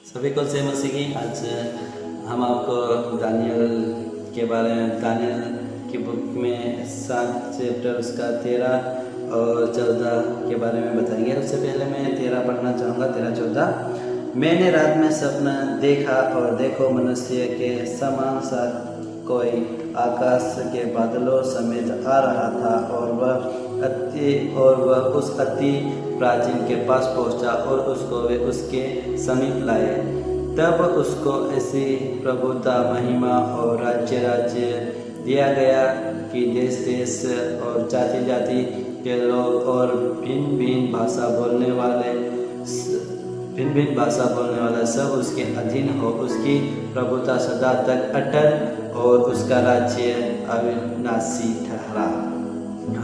सभी को जय मसीह की। आज हम आपको दानियल के बारे में, दानियल की बुक में 7 चैप्टर उसका 13 और 14 के बारे में बताएंगे। उससे पहले मैं 13 पढ़ना चाहूँगा, 13-14। मैंने रात में सपना देखा और देखो मनुष्य के समान सा कोई आकाश के बादलों समेत आ रहा था और वह उस अति प्राचीन के पास पहुंचा और उसको वे उसके समीप लाए। तब उसको ऐसी प्रभुता, महिमा और राज्य दिया गया कि देश देश और जाति जाति के लोग और भिन्न भिन्न भाषा बोलने वाला सब उसके अधीन हो। उसकी प्रभुता सदा तक अटल और उसका राज्य अविनाशी ठहरा।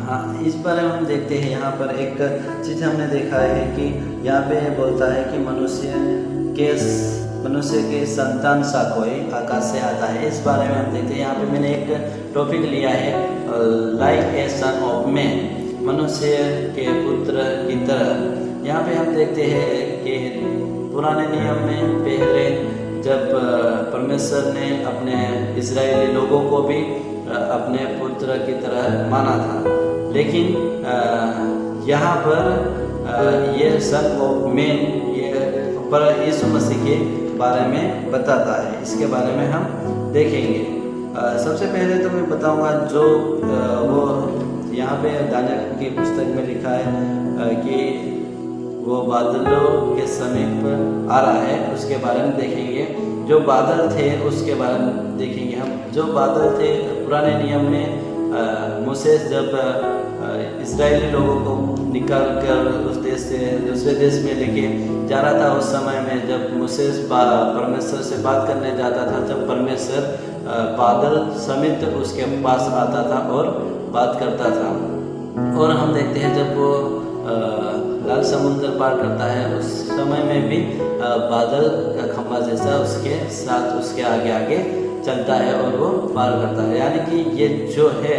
हाँ, इस बारे में हम देखते हैं। यहाँ पर एक चीज़ हमने देखा है कि यहाँ पे बोलता है कि मनुष्य के संतान सा कोई आकाश से आता है। इस बारे में हम देखते हैं। यहाँ पे मैंने एक टॉपिक लिया है, like a son of man, मनुष्य के पुत्र की तरह। यहाँ पे हम देखते हैं कि पुराने नियम में पहले जब परमेश्वर ने अपने इजरायली लोगों को भी अपने पुत्र की तरह माना था, लेकिन यहाँ पर ये सन ऑफ मैन, ये पर यीशु मसीह के बारे में बताता है। इसके बारे में हम देखेंगे। सबसे पहले तो मैं बताऊंगा जो वो यहाँ पे दानियल की पुस्तक में लिखा है कि वो बादलों के समीप आ रहा है, उसके बारे में देखेंगे। जो बादल थे उसके बारे में देखेंगे हम। जो बादल थे पुराने नियम में मूसा जब इजरायली लोगों को निकाल कर उस देश से दूसरे देश में लेके जा रहा था, उस समय में जब मूसा परमेश्वर से बात करने जाता था, जब परमेश्वर बादल समेत उसके पास आता था और बात करता था। और हम देखते हैं जब वो लाल समुद्र पार करता है, उस समय में भी बादल का खंभा जैसा उसके साथ उसके आगे आगे चलता है और वो पार करता है। यानी कि ये जो है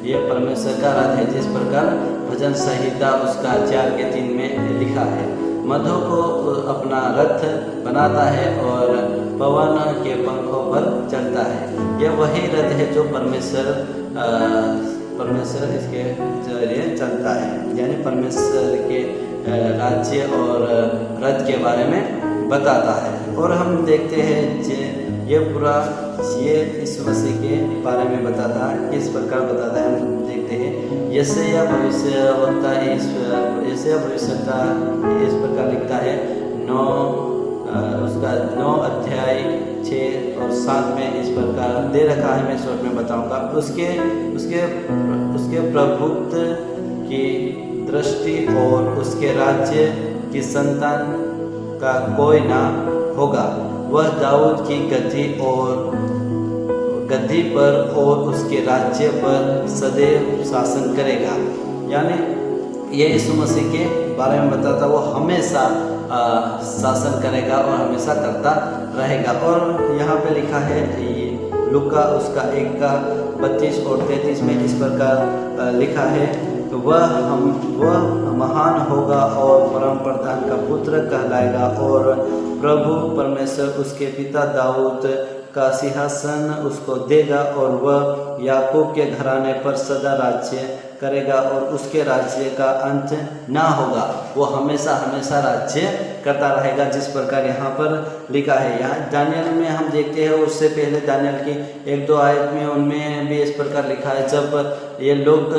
ये परमेश्वर का रथ है, जिस प्रकार भजन संहिता उसका 4:3 में लिखा है। मधु को अपना रथ बनाता है और पवन के पंखों पर चलता है। यह वही रथ है जो परमेश्वर इसके जरिए चलता है, यानी परमेश्वर के राज्य और रथ के बारे में बताता है। और हम देखते हैं ये पूरा ये यीशु मसीह के बारे में बताता है, किस प्रकार बताता है हम देखते हैं। यशायाह भविष्यवक्ता इस प्रकार लिखता है, 9 अध्याय 6 और 7 में इस प्रकार दे रखा है। मैं शॉर्ट में बताऊंगा। उसके प्रभुत्व की दृष्टि और उसके राज्य की संतान का कोई ना होगा। वह दाऊद की गद्दी पर और उसके राज्य पर सदैव शासन करेगा। यानी ये यीशु मसीह के बारे में बताता, वो हमेशा शासन करेगा और हमेशा करता रहेगा। और यहाँ पे लिखा है लूका उसका 1:32 और 33 में इस प्रकार लिखा है, तो वह महान होगा और परम प्रधान का पुत्र कहलाएगा और प्रभु परमेश्वर उसके पिता दाऊद का सिंहासन उसको देगा और वह याकूब के घराने पर सदा राज्य करेगा और उसके राज्य का अंत ना होगा। वो हमेशा हमेशा राज्य करता रहेगा, जिस प्रकार यहाँ पर लिखा है। यहाँ दानियल में हम देखते हैं, उससे पहले दानियल की 1-2 आयत में उनमें भी इस प्रकार लिखा है। जब ये लोग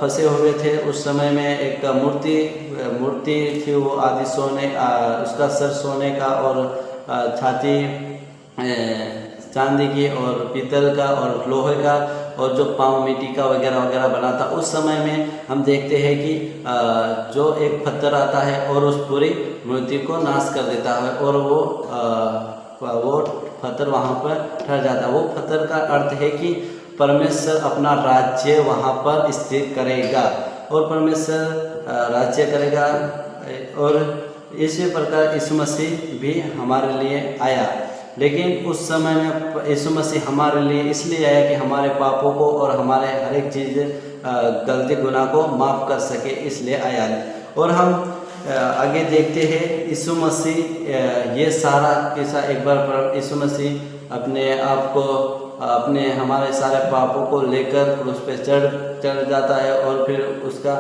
फंसे हुए थे, उस समय में एक मूर्ति थी, वो आदि सोने, उसका सर सोने का और छाती चांदी की और पीतल का और लोहे का और जो पाँव मिट्टी का वगैरह वगैरह बना था। उस समय में हम देखते हैं कि जो एक पत्थर आता है और उस पूरी मूर्ति को नाश कर देता है और वो पत्थर वहाँ पर ठहर जाता है। वो पत्थर का अर्थ है कि परमेश्वर अपना राज्य वहाँ पर स्थिर करेगा और परमेश्वर राज्य करेगा। और इसी प्रकार यीशु मसीह भी हमारे लिए आया, लेकिन उस समय में यीशु मसीह हमारे लिए इसलिए आया कि हमारे पापों को और हमारे हर एक चीज़ गलती गुनाह को माफ़ कर सके, इसलिए आया। और हम आगे देखते हैं यीशु मसीह ये सारा किस्सा एक बार यीशु मसीह अपने आप को अपने हमारे सारे पापों को लेकर क्रूस पे चढ़ जाता है और फिर उसका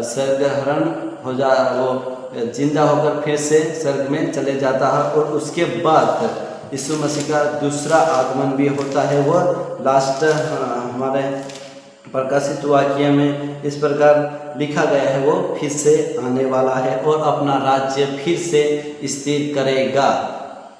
स्वर्गहरण हो जा वो जिंदा होकर फिर से स्वर्ग में चले जाता है। और उसके बाद यीशु मसीह का दूसरा आगमन भी होता है। वह लास्ट हमारे प्रकाशित वाक्य में इस प्रकार लिखा गया है, वो फिर से आने वाला है और अपना राज्य फिर से स्थिर करेगा।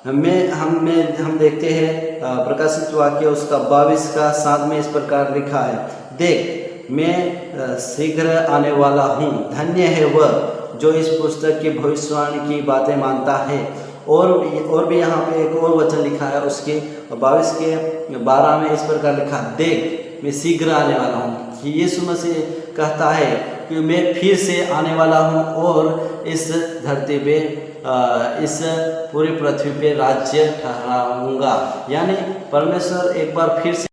हम देखते हैं प्रकाशित वाक्य उसका 22 का 7 में इस प्रकार लिखा है, देख मैं शीघ्र आने वाला हूँ, धन्य है वह जो इस पुस्तक की भविष्यवाणी की बातें मानता है। और भी यहाँ पे एक और वचन लिखा है, उसके 22 के 12 में इस प्रकार लिखा, देख मैं शीघ्र आने वाला हूँ। कि यीशु मसीह कहता है कि मैं फिर से आने वाला हूँ और इस धरती पे इस पूरी पृथ्वी पे राज्य ठहराऊंगा। यानी परमेश्वर एक बार फिर से